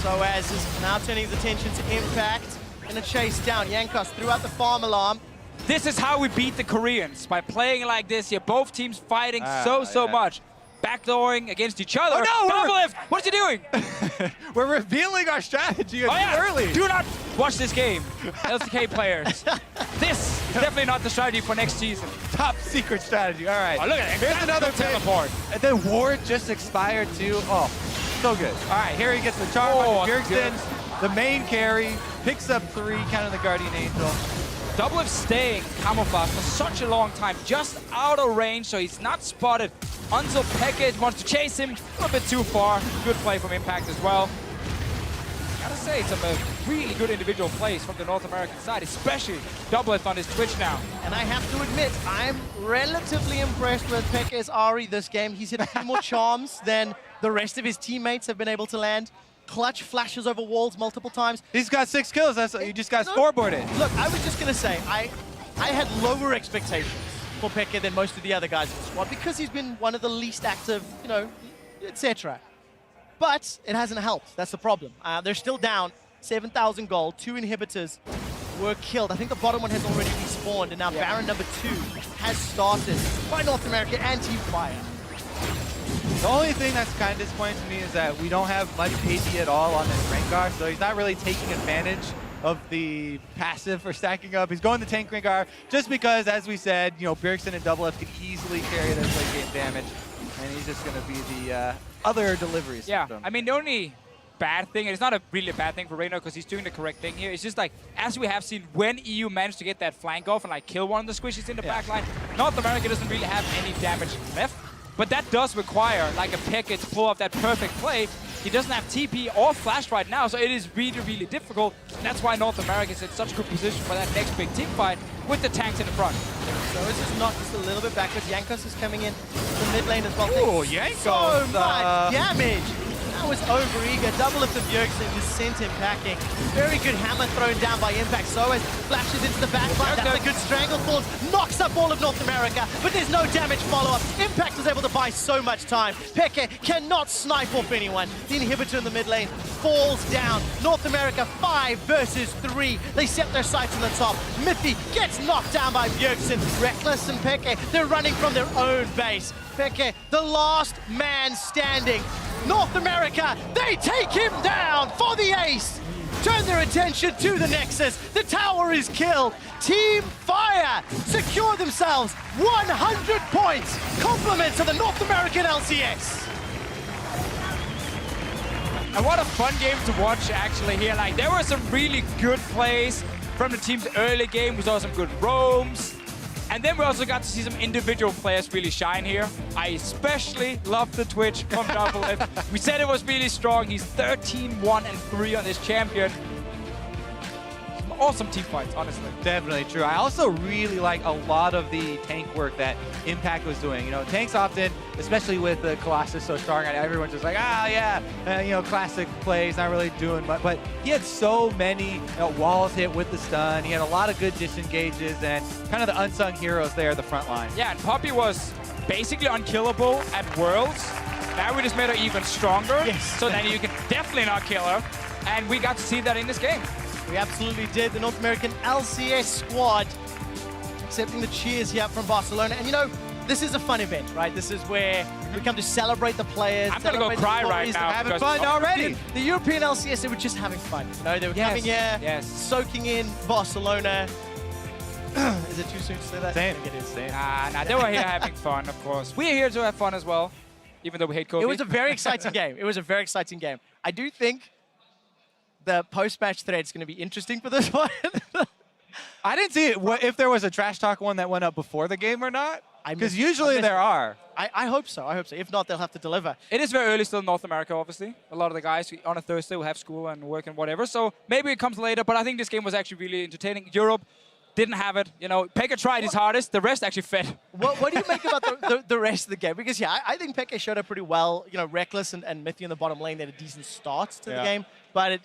SoaZ is now turning his attention to Impact. And a chase down. Jankos threw out the farm alarm. This is how we beat the Koreans, by playing like this here. Both teams fighting so much. Backdooring against each other. Oh, no, DoubleLift, what is he doing? We're revealing our strategy early. Do not watch this game, LCK players. This is definitely not the strategy for next season. Top secret strategy. All right. Oh, look at it. Here's another teleport. And then Ward just expired too. Oh, so good. All right, here he gets the charm on Bjergsen. The main carry picks up 3, counting the Guardian Angel. DoubleLift staying camouflage for such a long time, just out of range, so he's not spotted until Peke wants to chase him a little bit too far. Good play from Impact as well. Gotta say, some really good individual plays from the North American side, especially DoubleLift on his Twitch now. And I have to admit, I'm relatively impressed with Peke's Ahri this game. He's hit a few more charms than the rest of his teammates have been able to land. Clutch flashes over walls multiple times. He's got 6 kills. That's you just got scoreboarded. Look, I was just gonna say, I had lower expectations for Peke than most of the other guys in the squad because he's been one of the least active, etc. But it hasn't helped. That's the problem. They're still down 7,000 gold. 2 inhibitors were killed. I think the bottom one has already respawned, and now Baron number 2 has started by North America and Team Fire. The only thing that's kind of disappointing to me is that we don't have much AD at all on this Rengar, so he's not really taking advantage of the passive for stacking up. He's going to tank Rengar just because, as we said, Bjergsen and DoubleLift can easily carry their late game damage, and he's just going to be the other delivery system. Yeah, I mean, the only bad thing, and it's not really a bad thing for Reignover because he's doing the correct thing here. It's just like, as we have seen, when EU managed to get that flank off and like kill one of the squishies in the back line, North America doesn't really have any damage left. But that does require like a Peke to pull off that perfect play. He doesn't have TP or flash right now, so it is really, really difficult. And that's why North America is in such good position for that next big team fight with the tanks in the front. So this is not just a little bit backwards. Jankos is coming in the mid lane as well. Oh, Jankos! So much damage. That was overeager. DoubleLift of Bjergsen just sent him packing. Very good hammer thrown down by Impact. SoaZ flashes into the backline. That's a good strangleforce. Knocks up all of North America, but there's no damage follow-up. Impact was able to buy so much time. Peke cannot snipe off anyone. The inhibitor in the mid lane falls down. North America 5 versus 3. They set their sights on the top. Mithy gets knocked down by Bjergsen. Rekkles and Peke, they're running from their own base. Peke, the last man standing. North America, they take him down for the ace. Turn their attention to the Nexus. The tower is killed. Team Fire secure themselves 100 points. Compliments to the North American LCS. And what a fun game to watch actually here. Like, there were some really good plays from the team's early game. We saw some good roams. And then we also got to see some individual players really shine here. I especially love the Twitch from DoubleLift. We said it was really strong. He's 13-1-3 on this champion. Some awesome team fights, honestly. Definitely true. I also really like a lot of the tank work that Impact was doing. You know, tanks often, especially with the Colossus so strong, everyone's just like, you know, classic plays, not really doing much. But he had so many walls hit with the stun. He had a lot of good disengages and kind of the unsung heroes there at the front line. Yeah, and Poppy was basically unkillable at Worlds. Now we just made her even stronger. Yes. So then you can definitely not kill her. And we got to see that in this game. We absolutely did. The North American LCS squad accepting the cheers here from Barcelona. And you know, this is a fun event, right? This is where we come to celebrate the players. I'm gonna go cry right now. Having fun already. The European LCS, they were just having fun. You know, they were coming here, soaking in Barcelona. Is it too soon to say that? Same. I think it is. Same. Nah, they were here having fun, of course. We're here to have fun as well, even though we hate Kobe. It was a very exciting game. It was a very exciting game. I do think the post-match thread is going to be interesting for this one. I didn't see it, if there was a trash talk one that went up before the game or not. Because usually there are. I hope so. I hope so. If not, they'll have to deliver. It is very early still in North America, obviously. A lot of the guys on a Thursday will have school and work and whatever. So maybe it comes later. But I think this game was actually really entertaining. Europe didn't have it. You know, Peke tried his hardest. The rest actually fed. What do you make about the rest of the game? Because, yeah, I think Peke showed up pretty well. You know, Rekkles and mithy in the bottom lane, they had a decent start to the game. But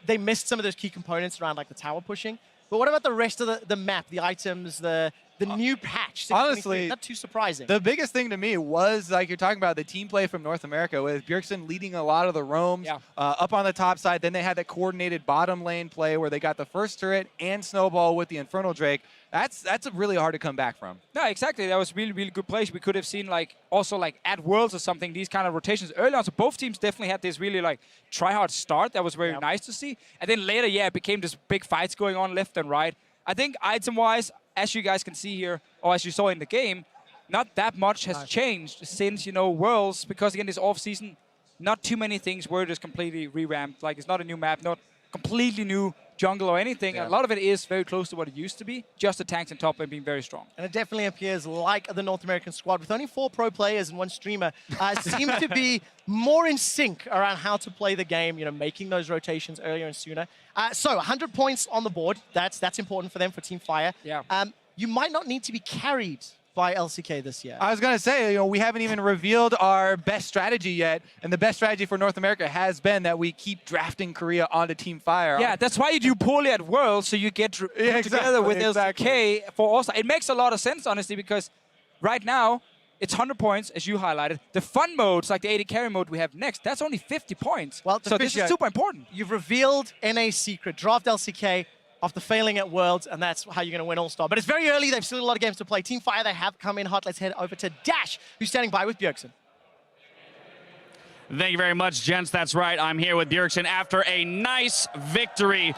they missed some of those key components around, like, the tower pushing. But what about the rest of the map, the items, the new patch? Honestly, not too surprising. The biggest thing to me was, like you're talking about, the team play from North America with Bjergsen leading a lot of the roams up on the top side. Then they had that coordinated bottom lane play where they got the first turret and snowball with the Infernal Drake. That's really hard to come back from. No, exactly. That was really, really good plays. We could have seen, like, also, like, at Worlds or something, these kind of rotations early on. So both teams definitely had this really, like, try-hard start. That was very nice to see. And then later, it became just big fights going on left and right. I think item-wise, as you guys can see here, or as you saw in the game, not that much has changed since, you know, Worlds. Because, again, this off-season, not too many things were just completely revamped. Like, it's not a new map, not completely new jungle or anything. A lot of it is very close to what it used to be, just the tanks on top and being very strong. And it definitely appears like the North American squad, with only 4 pro players and 1 streamer, seem to be more in sync around how to play the game, you know, making those rotations earlier and sooner. So 100 points on the board. That's important for them, for Team Fire. You might not need to be carried by LCK this year. I was going to say, you know, we haven't even revealed our best strategy yet, and the best strategy for North America has been that we keep drafting Korea onto Team Fire. Yeah, that's why you do poorly at Worlds, so you get together with LCK for AllStar. It makes a lot of sense, honestly, because right now, it's 100 points, as you highlighted. The fun modes, like the AD carry mode we have next, that's only 50 points. Well, so this is super important. You've revealed NA's secret. Draft LCK after failing at Worlds, and that's how you're going to win AllStar. But it's very early. They've still got a lot of games to play. Team Fire, they have come in hot. Let's head over to Dash, who's standing by with Bjergsen. Thank you very much, gents. That's right. I'm here with Bjergsen after a nice victory